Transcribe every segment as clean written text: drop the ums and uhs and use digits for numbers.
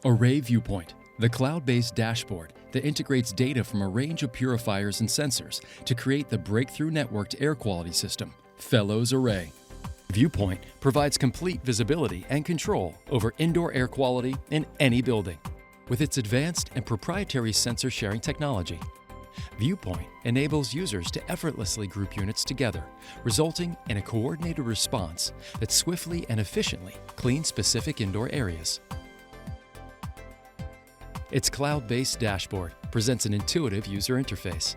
Array Viewpoint, the cloud-based dashboard that integrates data from a range of purifiers and sensors to create the breakthrough networked air quality system, Fellows Array. Viewpoint provides complete visibility and control over indoor air quality in any building. With its advanced and proprietary sensor sharing technology, Viewpoint enables users to effortlessly group units together, resulting in a coordinated response that swiftly and efficiently cleans specific indoor areas. Its cloud-based dashboard presents an intuitive user interface.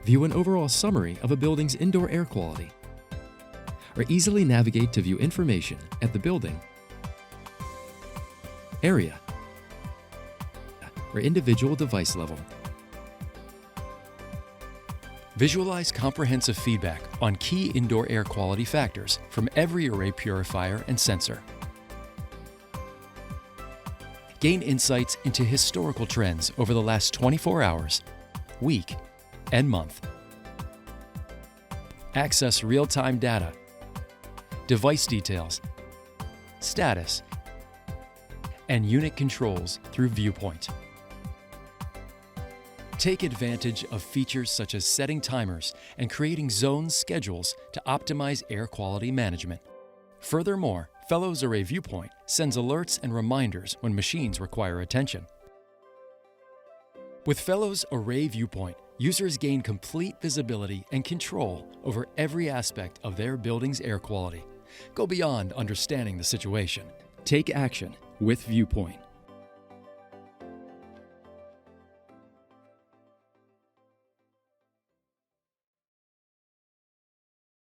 View an overall summary of a building's indoor air quality, or easily navigate to view information at the building, area, or individual device level. Visualize comprehensive feedback on key indoor air quality factors from every array purifier and sensor. Gain insights into historical trends over the last 24 hours, week, and month. Access real-time data, device details, status, and unit controls through Viewpoint. Take advantage of features such as setting timers and creating zone schedules to optimize air quality management. Furthermore, Fellows Array Viewpoint sends alerts and reminders when machines require attention. With Fellows Array Viewpoint, users gain complete visibility and control over every aspect of their building's air quality. Go beyond understanding the situation. Take action with Viewpoint.